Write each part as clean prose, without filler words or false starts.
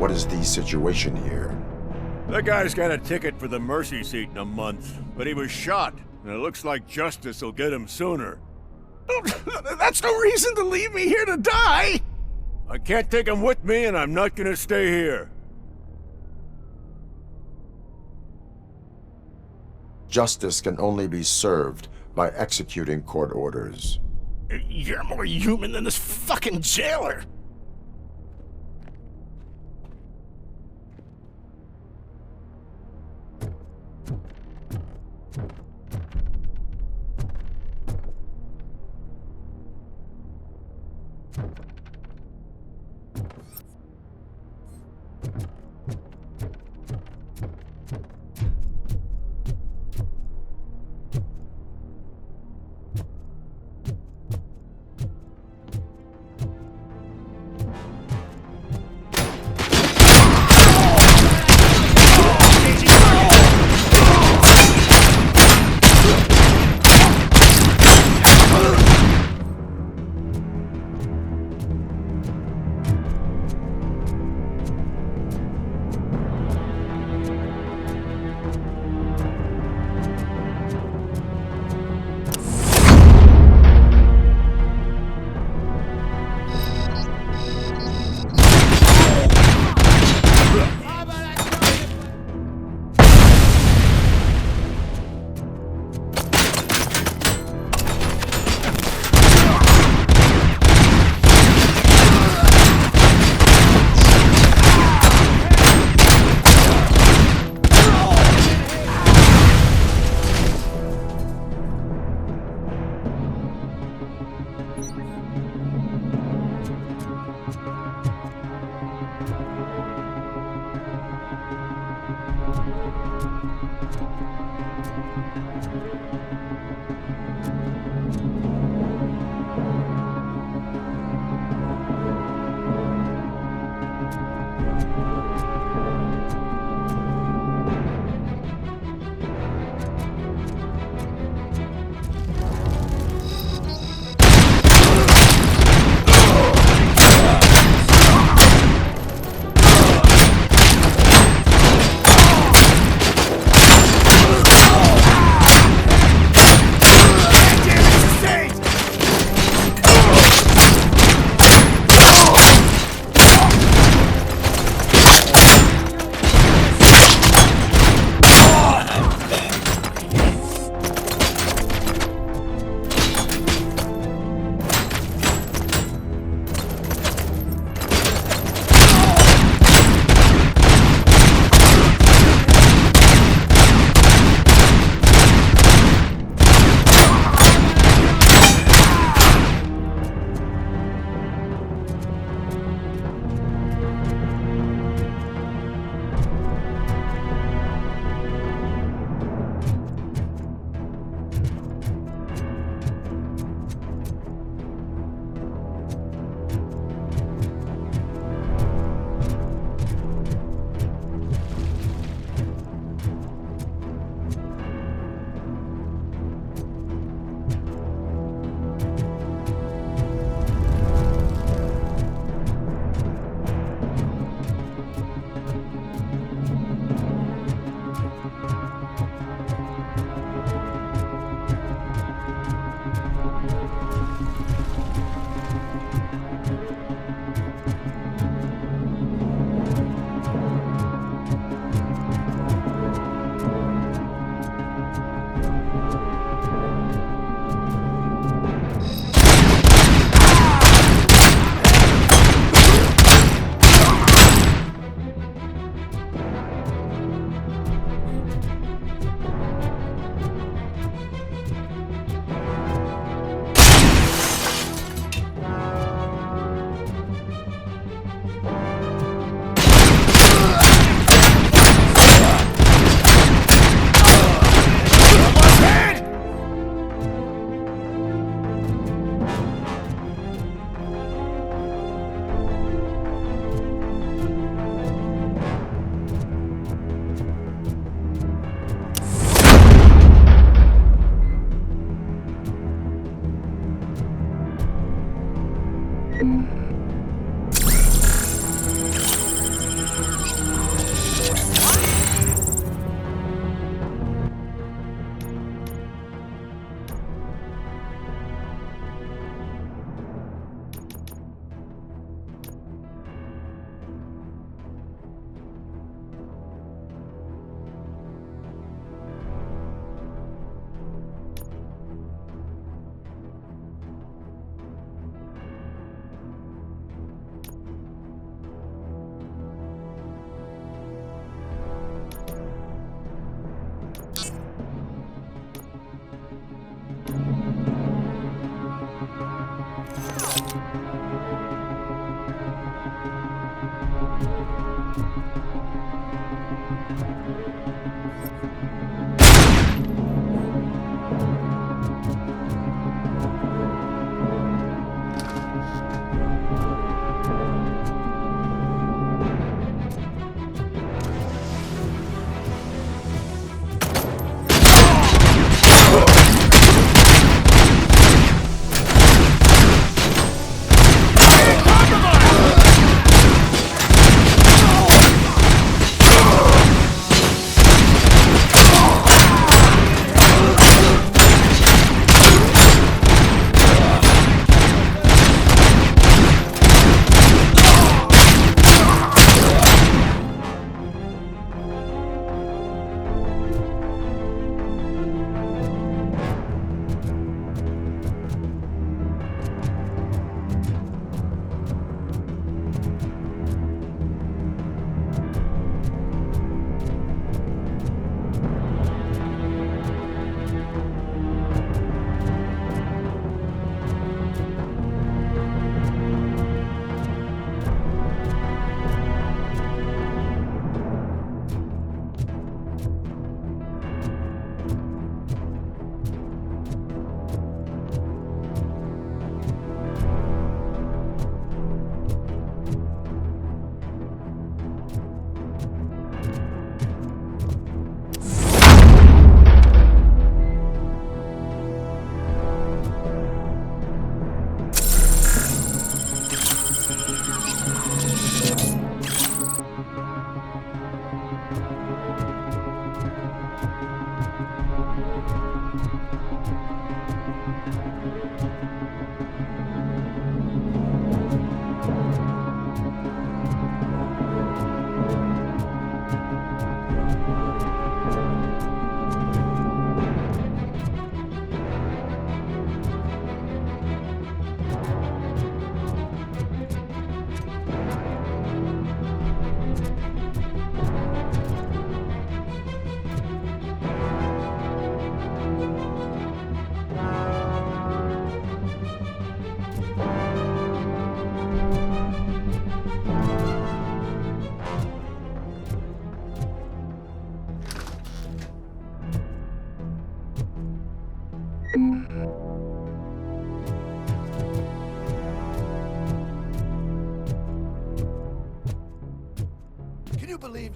What is the situation here? That guy's got a ticket for the mercy seat in a month, but he was shot, and it looks like justice will get him sooner. That's no reason to leave me here to die! I can't take him with me, and I'm not gonna stay here. Justice can only be served by executing court orders. You're more human than this fucking jailer!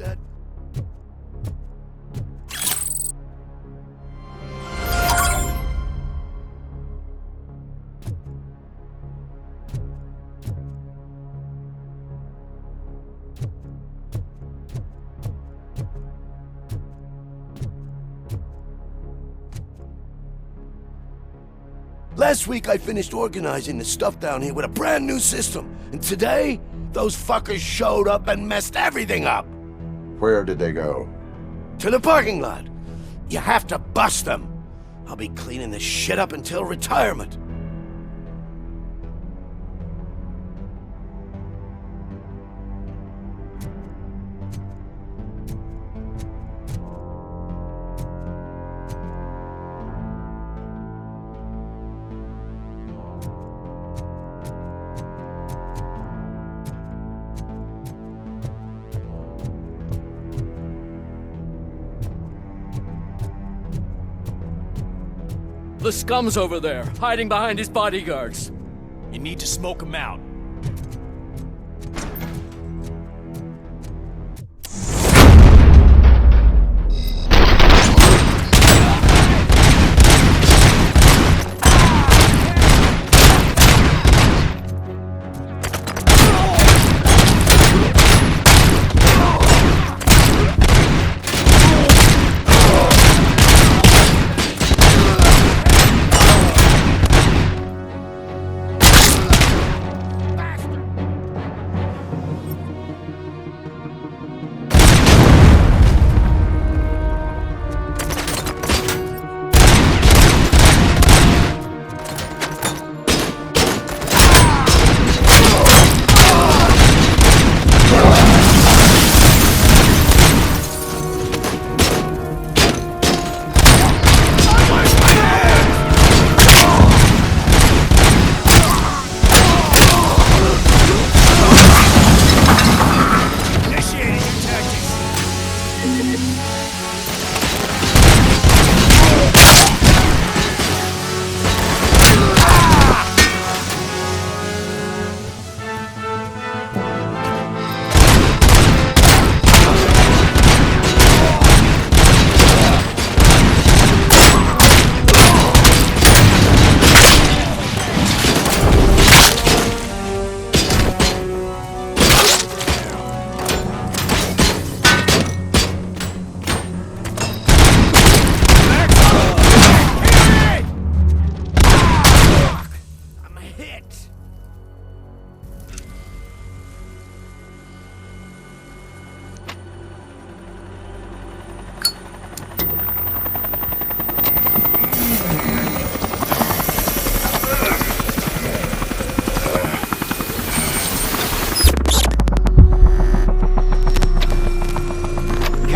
that. Last week I finished organizing the stuff down here with a brand new system. And today, those fuckers showed up and messed everything up. Where did they go? To the parking lot. You have to bust them. I'll be cleaning this shit up until retirement. The scum's over there, hiding behind his bodyguards. You need to smoke him out.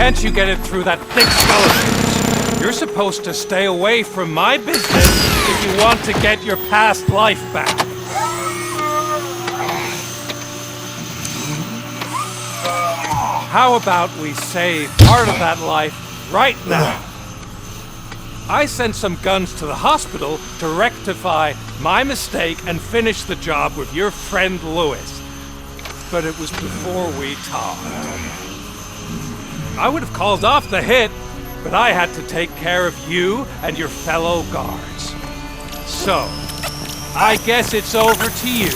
Can't you get it through that thick skeleton? You're supposed to stay away from my business if you want to get your past life back. How about we save part of that life right now? I sent some guns to the hospital to rectify my mistake and finish the job with your friend Lewis. But it was before we talked. I would have called off the hit, but I had to take care of you and your fellow guards. So, I guess it's over to you.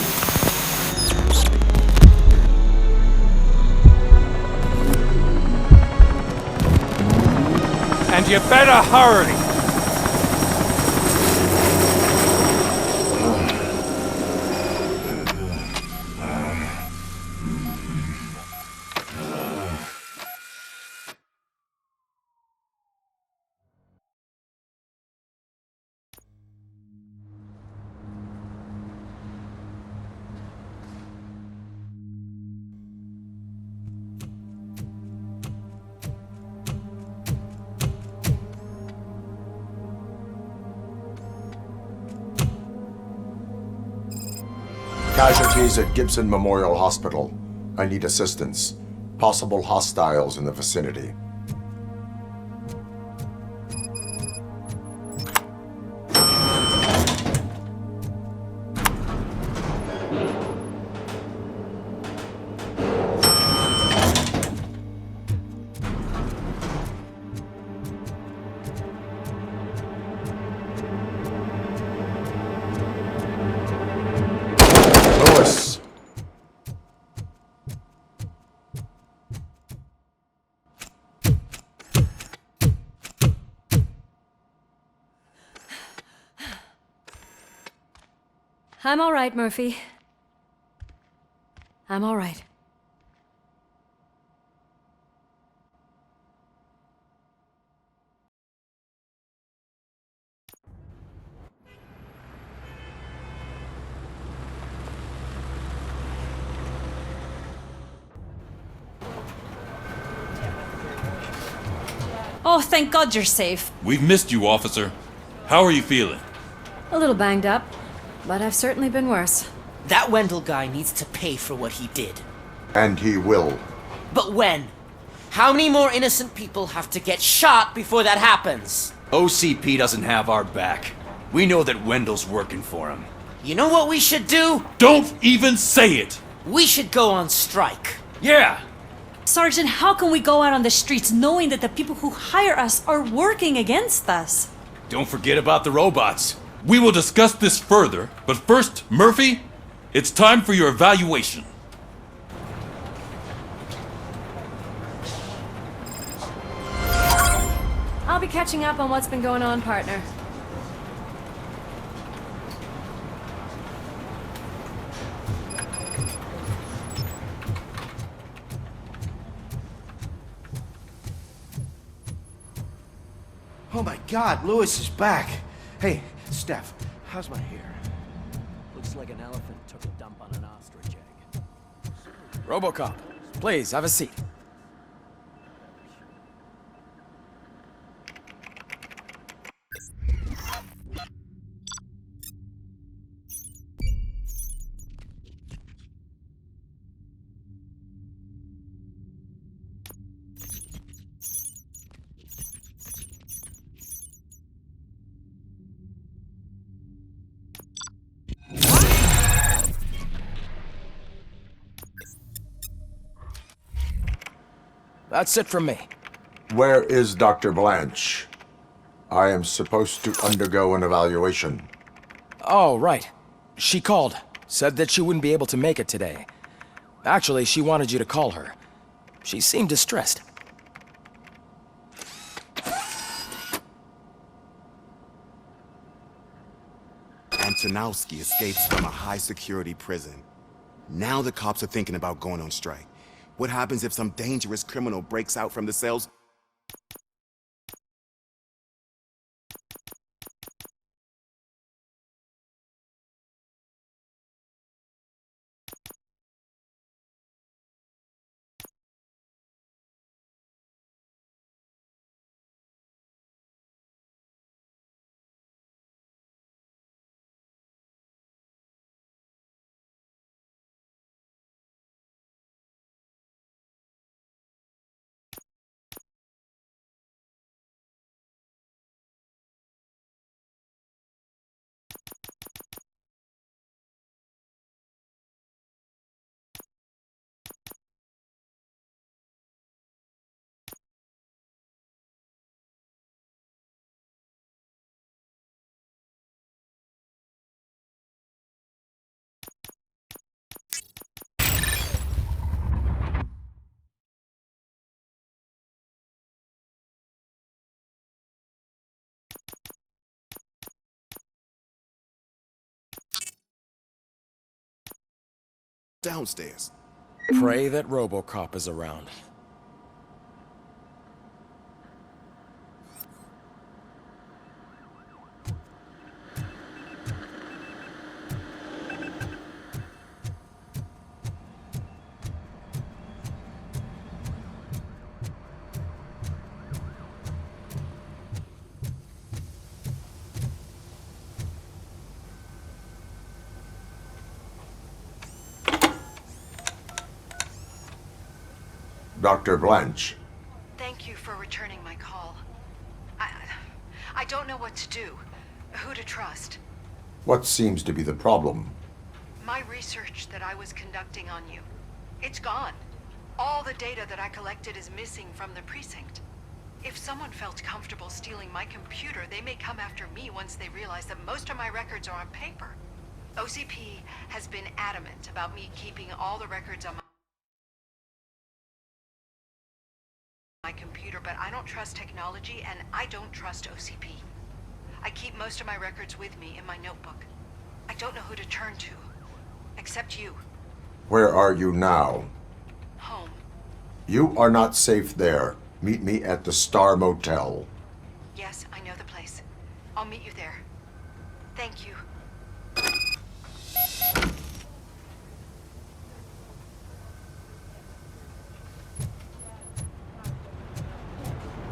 And you better hurry. Casualties at Gibson Memorial Hospital. I need assistance. Possible hostiles in the vicinity. I'm all right, Murphy. I'm all right. Oh, thank God you're safe. We've missed you, officer. How are you feeling? A little banged up, but I've certainly been worse. That Wendell guy needs to pay for what he did. And he will. But when? How many more innocent people have to get shot before that happens? OCP doesn't have our back. We know that Wendell's working for him. You know what we should do? Don't even say it! We should go on strike. Yeah! Sergeant, how can we go out on the streets knowing that the people who hire us are working against us? Don't forget about the robots. We will discuss this further, but first, Murphy, it's time for your evaluation. I'll be catching up on what's been going on, partner. Oh my God, Lewis is back. Hey, Steph, how's my hair? Looks like an elephant took a dump on an ostrich egg. Robocop, please, have a seat. That's it from me. Where is Dr. Blanche? I am supposed to undergo an evaluation. Oh, right. She called. Said that she wouldn't be able to make it today. Actually, she wanted you to call her. She seemed distressed. Antonowski escapes from a high-security prison. Now the cops are thinking about going on strike. What happens if some dangerous criminal breaks out from the cells? Downstairs. Pray that Robocop is around. Dr. Blanche. Thank you for returning my call. I don't know what to do, who to trust. What seems to be the problem? My research that I was conducting on you, it's gone. All the data that I collected is missing from the precinct. If someone felt comfortable stealing my computer, they may come after me once they realize that most of my records are on paper. OCP has been adamant about me keeping all the records on my computer, but I don't trust technology and I don't trust OCP. I keep most of my records with me in my notebook. I don't know who to turn to. Except you. Where are you now? Home. You are not safe there. Meet me at the Star Motel. Yes, I know the place. I'll meet you there. Thank you.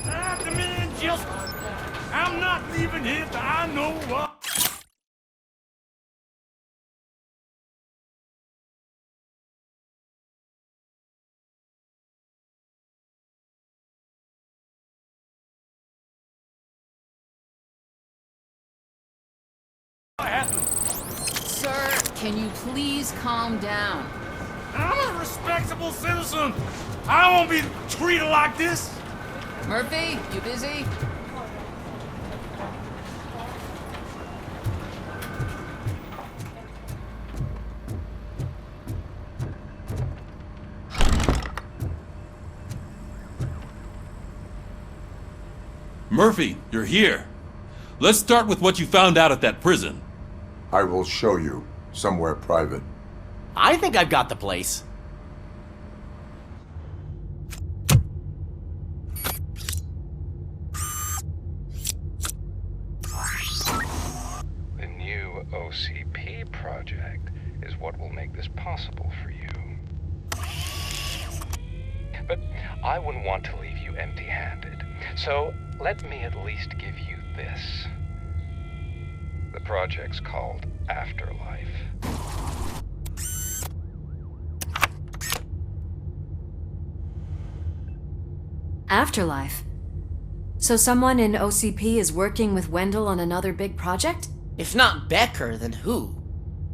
I demand justice. I'm not leaving here till I know what. Sir, can you please calm down? I'm a respectable citizen. I won't be treated like this. Murphy, you busy? Murphy, you're here. Let's start with what you found out at that prison. I will show you somewhere private. I think I've got the place. The new OCP project is what will make this possible for you. But I wouldn't want to leave you empty-handed, so let me at least give you this. The project's called Afterlife. Afterlife? So someone in OCP is working with Wendell on another big project? If not Becker, then who?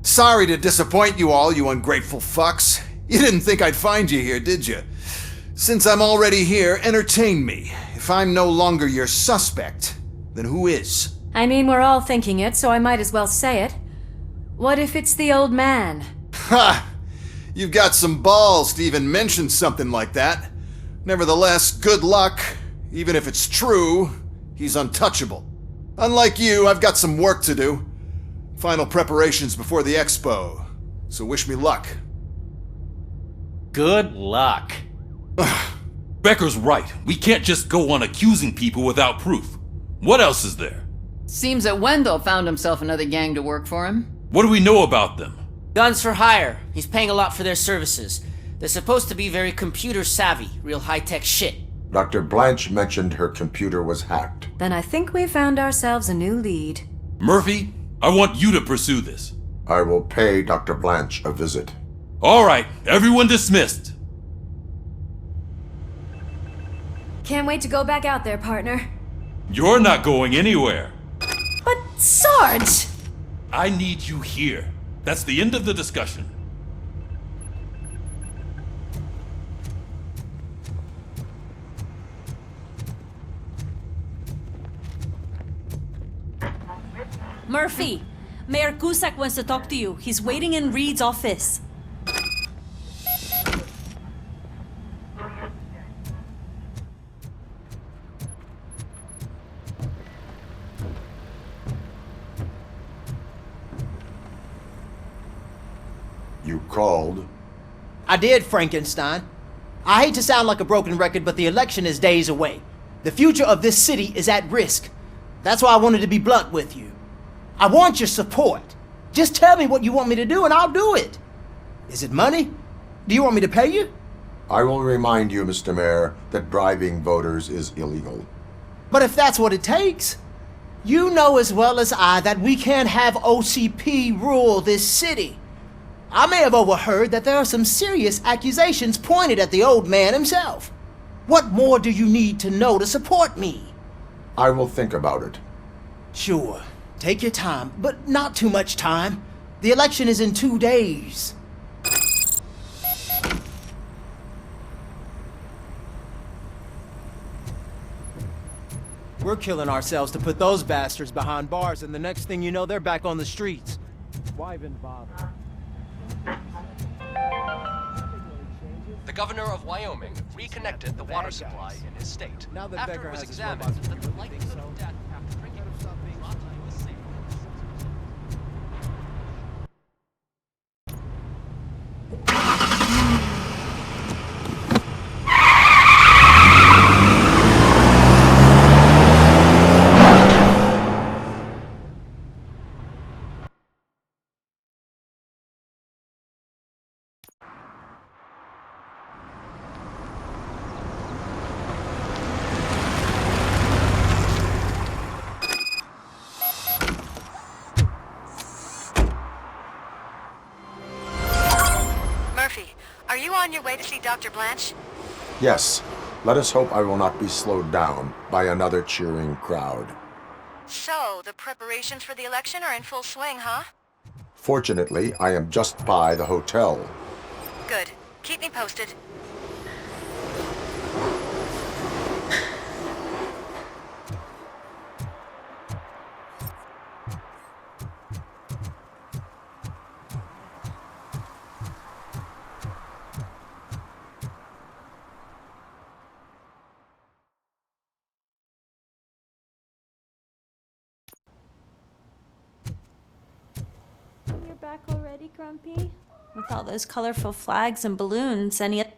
Sorry to disappoint you all, you ungrateful fucks. You didn't think I'd find you here, did you? Since I'm already here, entertain me. If I'm no longer your suspect, then who is? I mean, we're all thinking it, so I might as well say it. What if it's the old man? Ha! You've got some balls to even mention something like that. Nevertheless, good luck. Even if it's true, he's untouchable. Unlike you, I've got some work to do. Final preparations before the expo. So wish me luck. Good luck. Becker's right. We can't just go on accusing people without proof. What else is there? Seems that Wendell found himself another gang to work for him. What do we know about them? Guns for hire. He's paying a lot for their services. They're supposed to be very computer savvy, real high-tech shit. Dr. Blanche mentioned her computer was hacked. Then I think we found ourselves a new lead. Murphy, I want you to pursue this. I will pay Dr. Blanche a visit. All right, everyone dismissed. Can't wait to go back out there, partner. You're not going anywhere. But Sarge! I need you here. That's the end of the discussion. Murphy, Mayor Cusack wants to talk to you. He's waiting in Reed's office. You called? I did, Frankenstein. I hate to sound like a broken record, but the election is days away. The future of this city is at risk. That's why I wanted to be blunt with you. I want your support. Just tell me what you want me to do and I'll do it. Is it money? Do you want me to pay you? I will remind you, Mr. Mayor, that bribing voters is illegal. But if that's what it takes, you know as well as I that we can't have OCP rule this city. I may have overheard that there are some serious accusations pointed at the old man himself. What more do you need to know to support me? I will think about it. Sure. Take your time, but not too much time. The election is in 2 days. We're killing ourselves to put those bastards behind bars, and the next thing you know, they're back on the streets. Why even bother? The governor of Wyoming reconnected the water supply in his state. Now that After Becker it was has his examined robots, that the you likelihood think so? of death after drinking brought to his savings. on your way to see Dr. Blanche? Yes. Let us hope I will not be slowed down by another cheering crowd. So, the preparations for the election are in full swing, huh? Fortunately, I am just by the hotel. Good. Keep me posted. You're back already, Grumpy? With all those colorful flags and balloons and yet...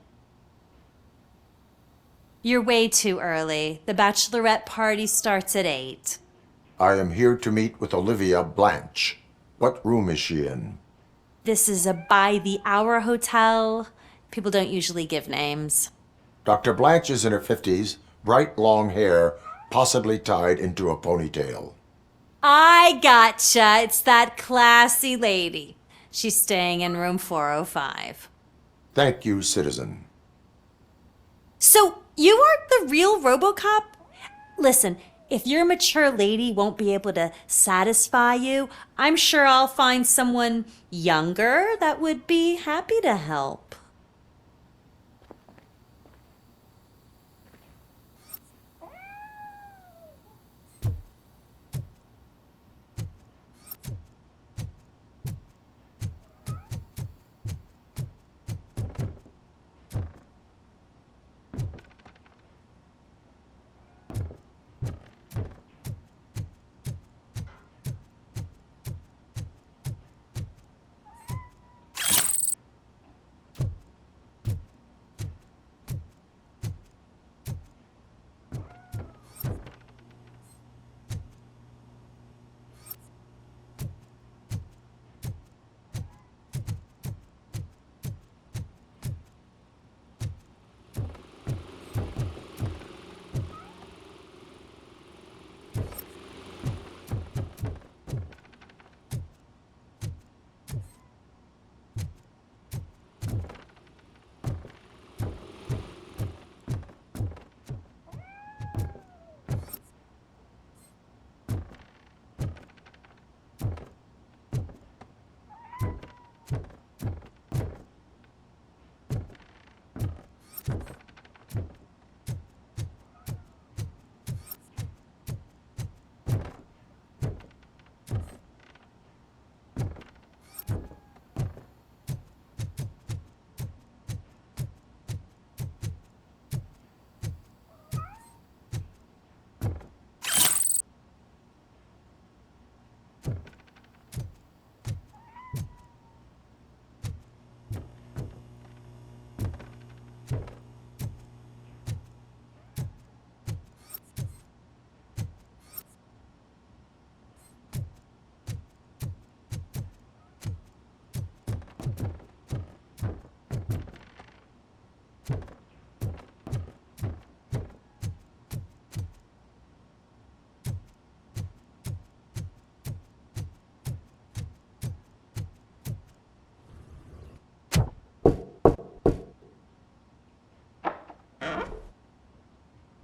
You're way too early. The bachelorette party starts at 8. I am here to meet with Olivia Blanche. What room is she in? This is a by-the-hour hotel. People don't usually give names. Dr. Blanche is in her 50s, bright long hair, possibly tied into a ponytail. I gotcha. It's that classy lady. She's staying in room 405. Thank you, citizen. So, you aren't the real Robocop? Listen, if your mature lady won't be able to satisfy you, I'm sure I'll find someone younger that would be happy to help.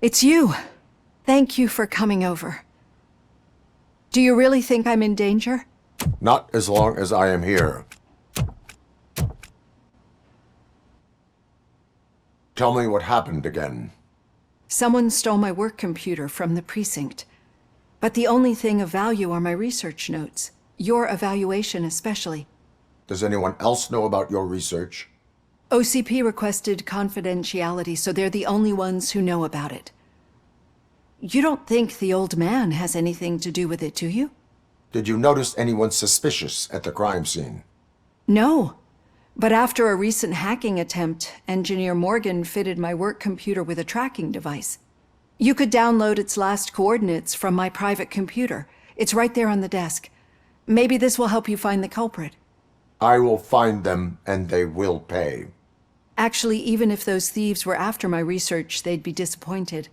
It's you. Thank you for coming over. Do you really think I'm in danger? Not as long as I am here. Tell me what happened again. Someone stole my work computer from the precinct. But the only thing of value are my research notes. Your evaluation especially. Does anyone else know about your research? OCP requested confidentiality, so they're the only ones who know about it. You don't think the old man has anything to do with it, do you? Did you notice anyone suspicious at the crime scene? No. But after a recent hacking attempt, Engineer Morgan fitted my work computer with a tracking device. You could download its last coordinates from my private computer. It's right there on the desk. Maybe this will help you find the culprit. I will find them, and they will pay. Actually, even if those thieves were after my research, they'd be disappointed.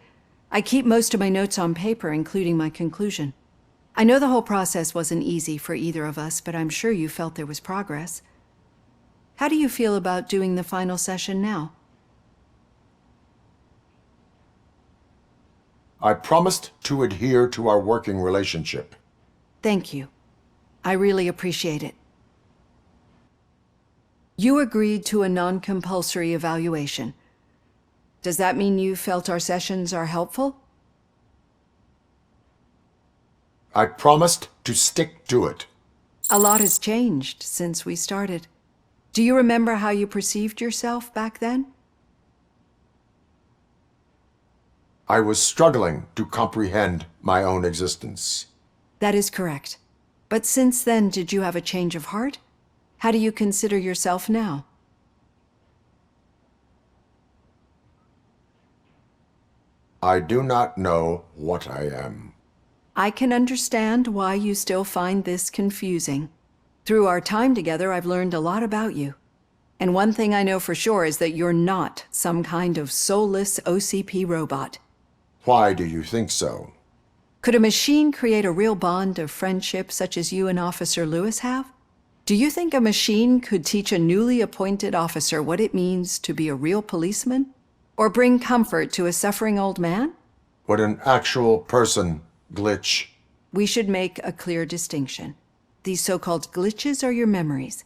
I keep most of my notes on paper, including my conclusion. I know the whole process wasn't easy for either of us, but I'm sure you felt there was progress. How do you feel about doing the final session now? I promised to adhere to our working relationship. Thank you. I really appreciate it. You agreed to a non-compulsory evaluation. Does that mean you felt our sessions are helpful? I promised to stick to it. A lot has changed since we started. Do you remember how you perceived yourself back then? I was struggling to comprehend my own existence. That is correct. But since then, did you have a change of heart? How do you consider yourself now? I do not know what I am. I can understand why you still find this confusing. Through our time together, I've learned a lot about you. And one thing I know for sure is that you're not some kind of soulless OCP robot. Why do you think so? Could a machine create a real bond of friendship such as you and Officer Lewis have? Do you think a machine could teach a newly appointed officer what it means to be a real policeman? Or bring comfort to a suffering old man? Would an actual person glitch? We should make a clear distinction. These so-called glitches are your memories.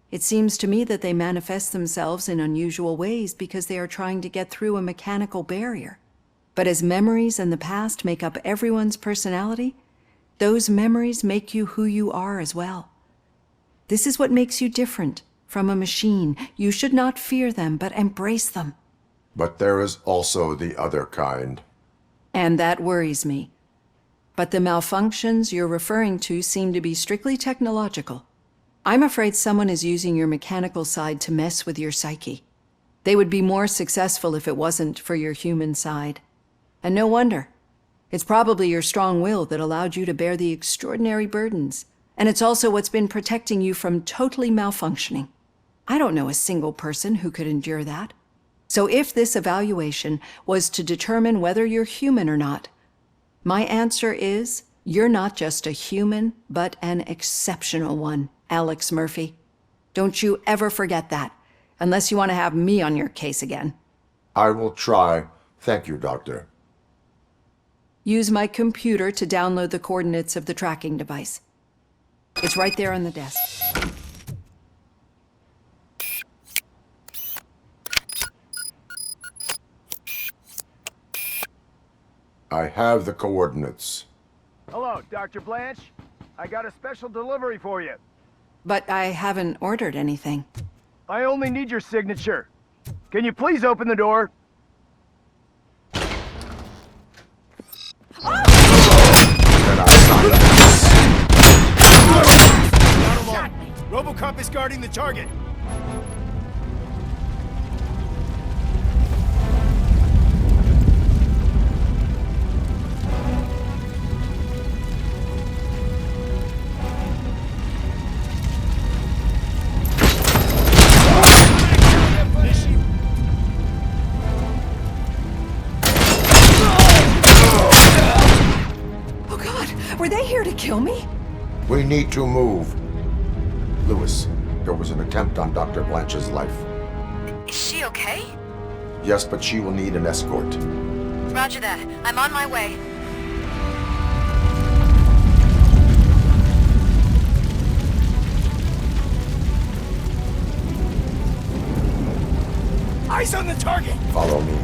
It seems to me that they manifest themselves in unusual ways because they are trying to get through a mechanical barrier. But as memories and the past make up everyone's personality, those memories make you who you are as well. This is what makes you different from a machine. You should not fear them, but embrace them. But there is also the other kind. And that worries me. But the malfunctions you're referring to seem to be strictly technological. I'm afraid someone is using your mechanical side to mess with your psyche. They would be more successful if it wasn't for your human side. And no wonder. It's probably your strong will that allowed you to bear the extraordinary burdens. And it's also what's been protecting you from totally malfunctioning. I don't know a single person who could endure that. So if this evaluation was to determine whether you're human or not, my answer is you're not just a human, but an exceptional one, Alex Murphy. Don't you ever forget that, unless you want to have me on your case again. I will try. Thank you, Doctor. Use my computer to download the coordinates of the tracking device. It's right there on the desk. I have the coordinates. Hello, Dr. Blanche. I got a special delivery for you. But I haven't ordered anything. I only need your signature. Can you please open the door? Not alone. Robocop is guarding the target. Were they here to kill me? We need to move. Lewis, there was an attempt on Dr. Blanche's life. Is she okay? Yes, but she will need an escort. Roger that. I'm on my way. Eyes on the target! Follow me.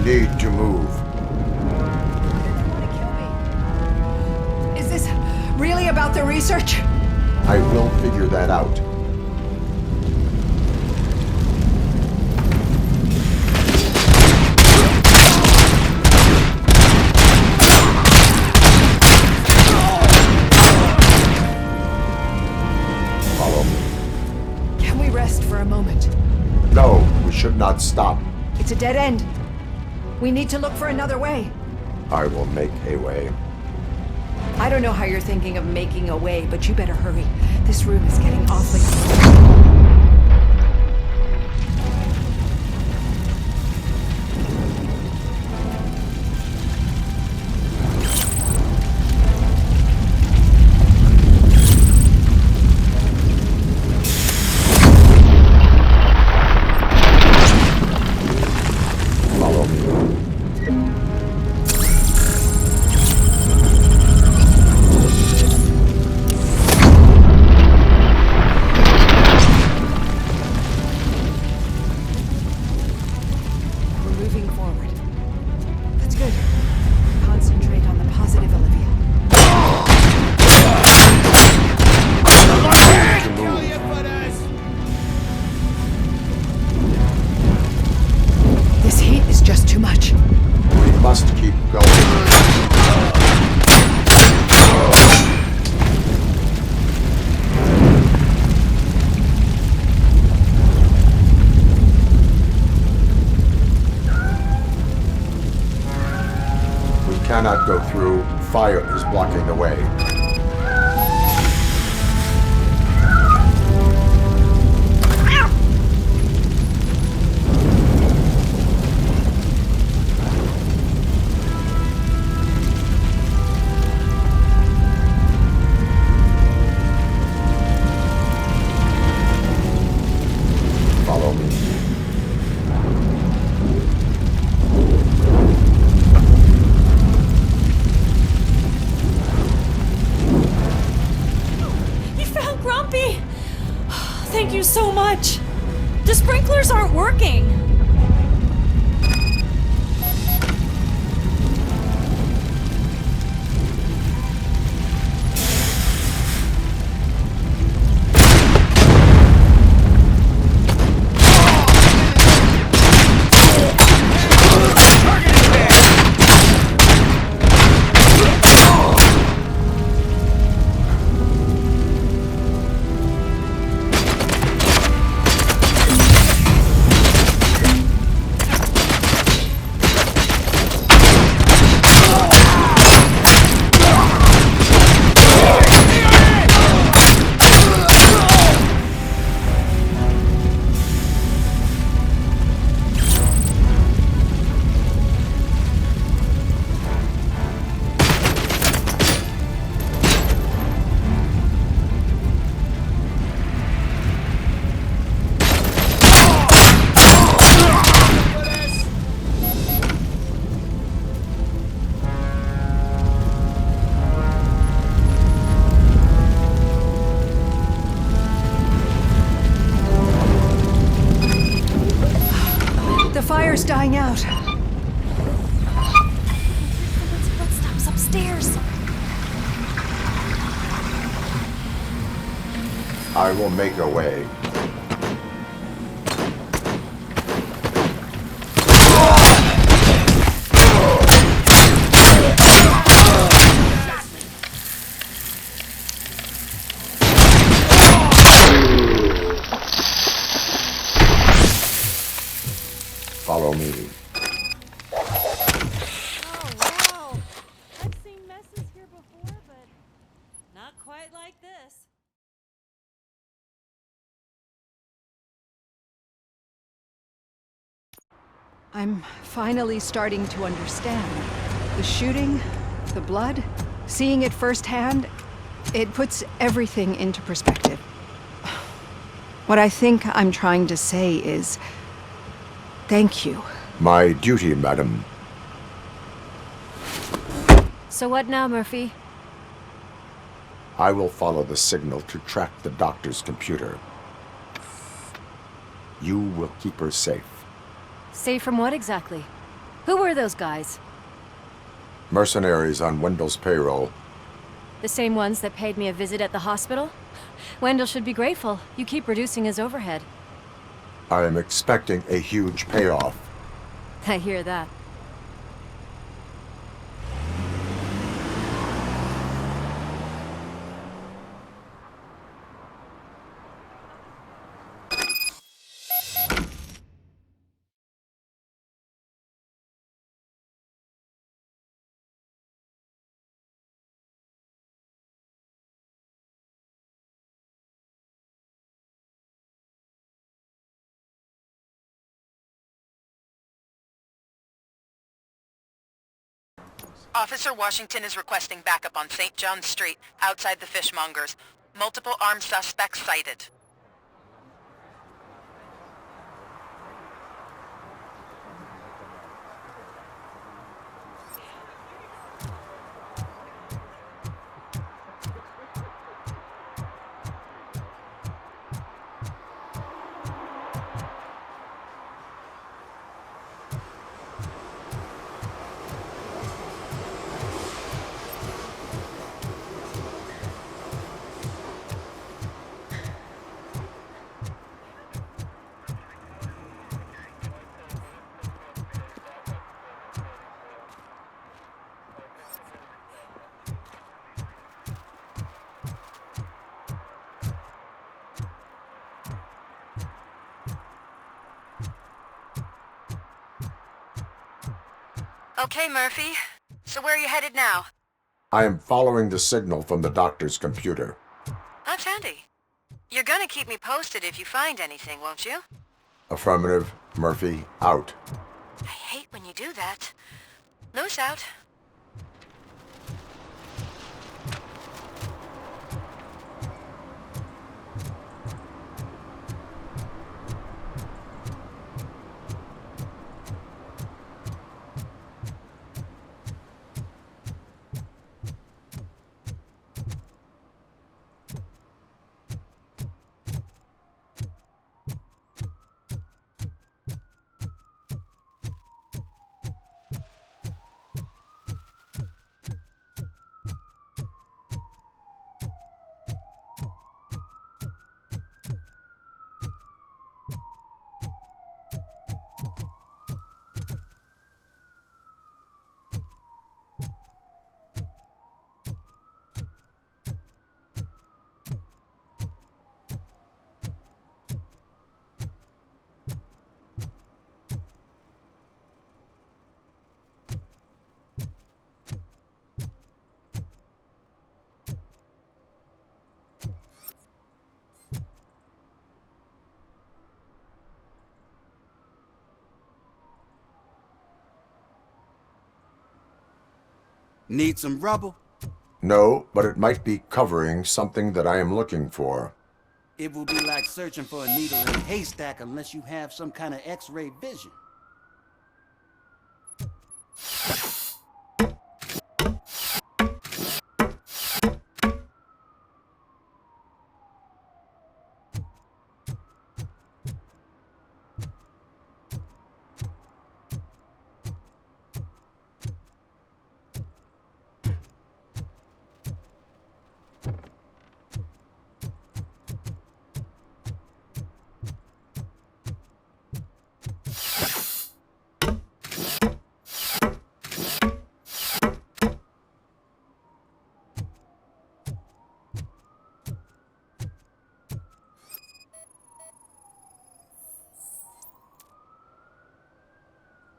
Need to move. Is this really about the research? I will figure that out. Follow me. Can we rest for a moment? No, we should not stop. It's a dead end. We need to look for another way. I will make a way. I don't know how you're thinking of making a way, but you better hurry. This room is getting awfully... Follow me. We're moving forward. That's good. Concentrate on the positive, Olivia. This heat is just too much. We must keep going. We cannot go through. Fire is blocking the way. Follow me. You found Grumpy! Thank you so much. The sprinklers aren't working. The fire's dying out. Footsteps upstairs. I will make a way. Follow me. Oh, wow. I've seen messes here before, but not quite like this. I'm finally starting to understand. The shooting, the blood, seeing it firsthand, it puts everything into perspective. What I think I'm trying to say is, thank you. My duty, madam. So what now, Murphy? I will follow the signal to track the doctor's computer. You will keep her safe. Safe from what exactly? Who were those guys? Mercenaries on Wendell's payroll. The same ones that paid me a visit at the hospital? Wendell should be grateful. You keep reducing his overhead. I am expecting a huge payoff. I hear that. Officer Washington is requesting backup on St. John's Street, outside the fishmongers. Multiple armed suspects sighted. Okay, Murphy. So where are you headed now? I am following the signal from the doctor's computer. That's handy. You're gonna keep me posted if you find anything, won't you? Affirmative. Murphy, out. I hate when you do that. Loose out. Need some rubble? No, but it might be covering something that I am looking for. It will be like searching for a needle in a haystack unless you have some kind of X-ray vision.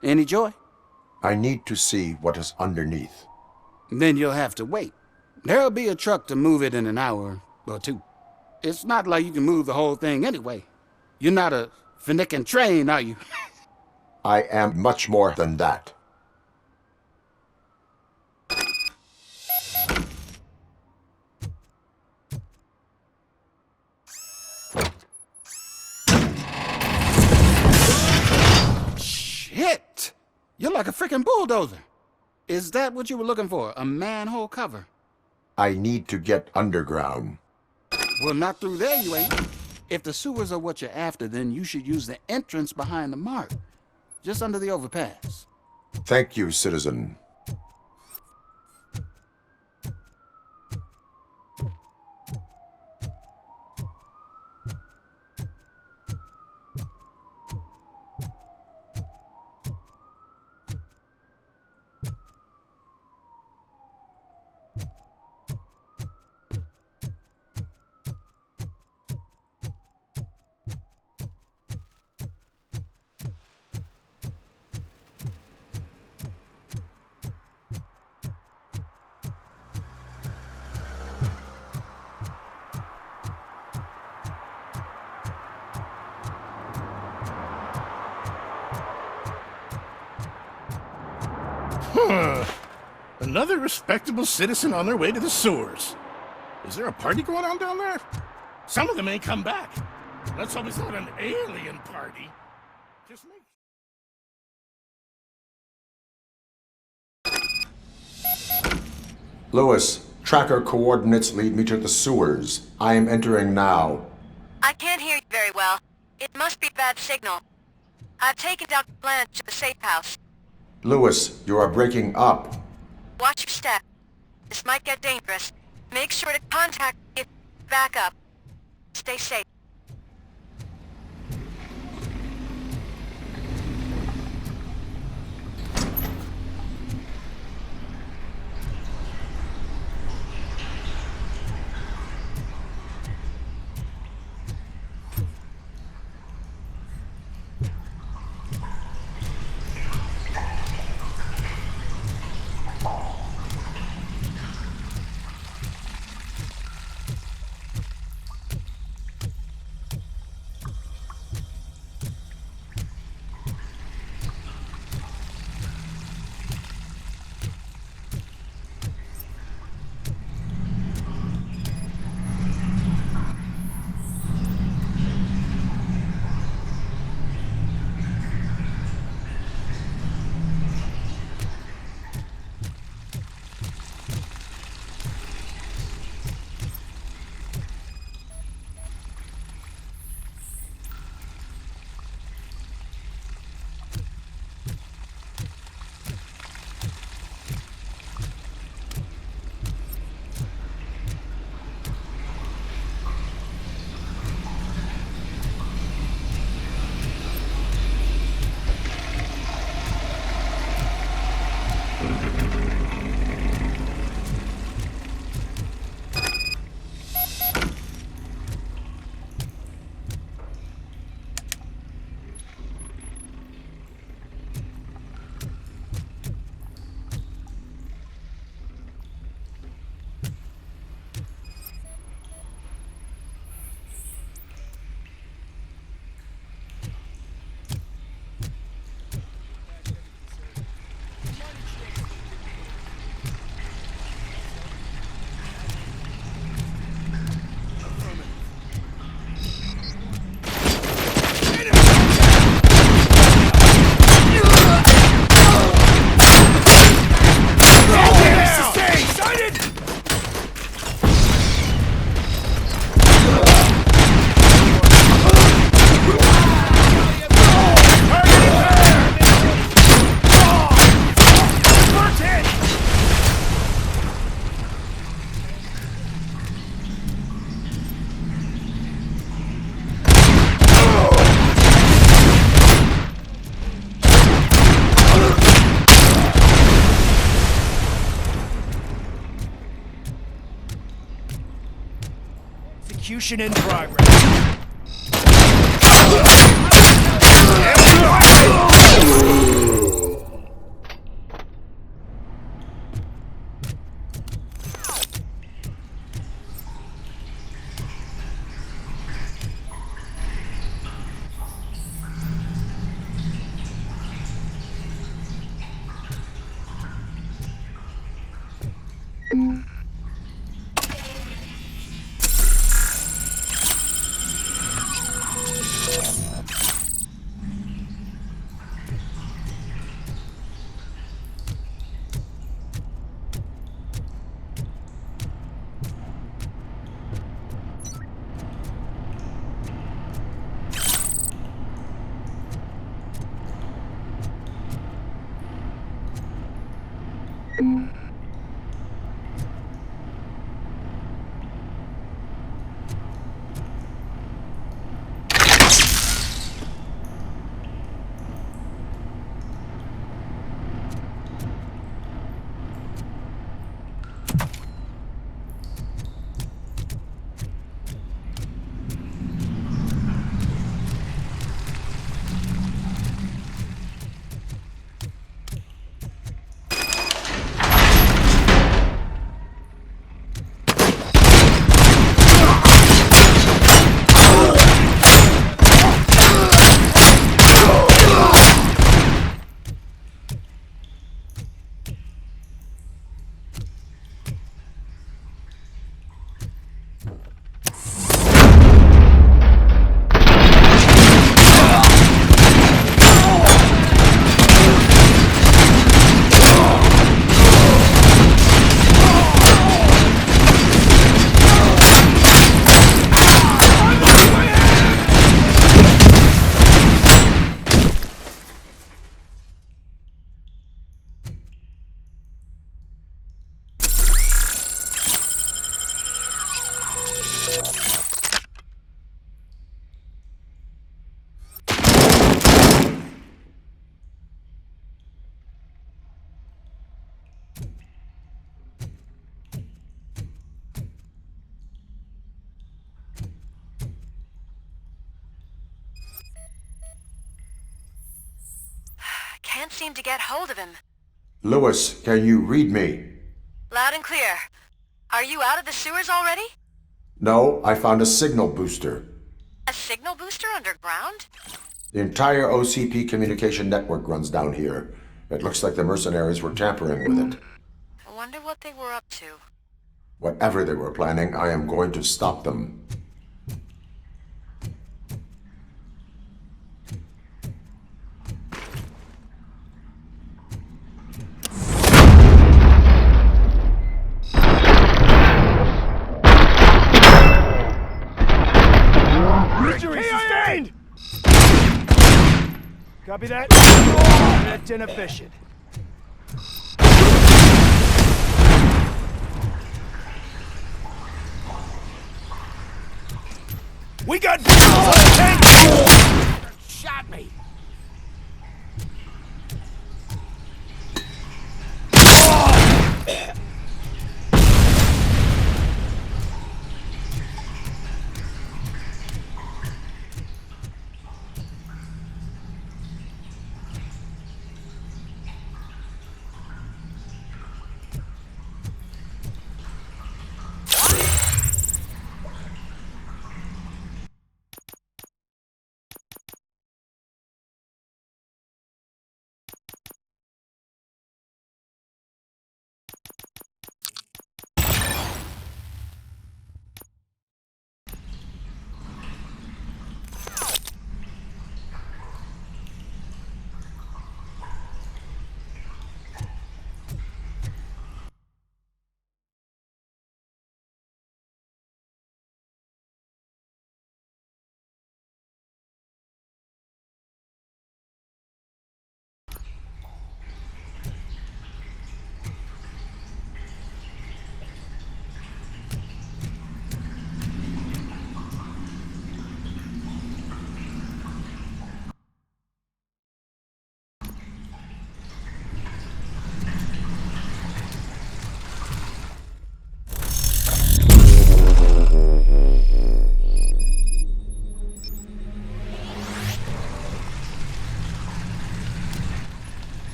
Any joy? I need to see what is underneath. Then you'll have to wait. There'll be a truck to move it in an hour or two. It's not like you can move the whole thing anyway. You're not a finicking train, are you? I am much more than that. Shit! You're like a freaking bulldozer. Is that what you were looking for? A manhole cover? I need to get underground. Well, not through there, you ain't. If the sewers are what you're after, then you should use the entrance behind the mark. Just under the overpass. Thank you, citizen. Another respectable citizen on their way to the sewers. Is there a party going on down there? Some of them ain't come back. Let's hope it's not an alien party. Just make... Lewis, tracker coordinates lead me to the sewers. I am entering now. I can't hear you very well. It must be a bad signal. I've taken Dr. Blanche to the safe house. Lewis, you are breaking up. Watch your step. This might get dangerous. Make sure to contact me if back up. Stay safe. Execution in progress. Can't seem to get hold of him. Lewis, can you read me? Loud and clear. Are you out of the sewers already? No, I found a signal booster. A signal booster underground? The entire OCP communication network runs down here. It looks like the mercenaries were tampering with it. I wonder what they were up to. Whatever they were planning, I am going to stop them. Injury sustained! Copy that? That's inefficient. We got visuals on the tank! Shot me!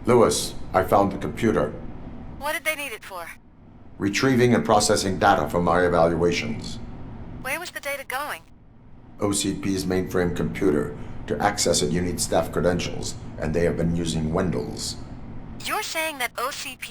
Lewis, I found the computer. What did they need it for? Retrieving and processing data from my evaluations. Where was the data going? OCP's mainframe computer. To access it, you need staff credentials, and they have been using Wendell's. You're saying that OCP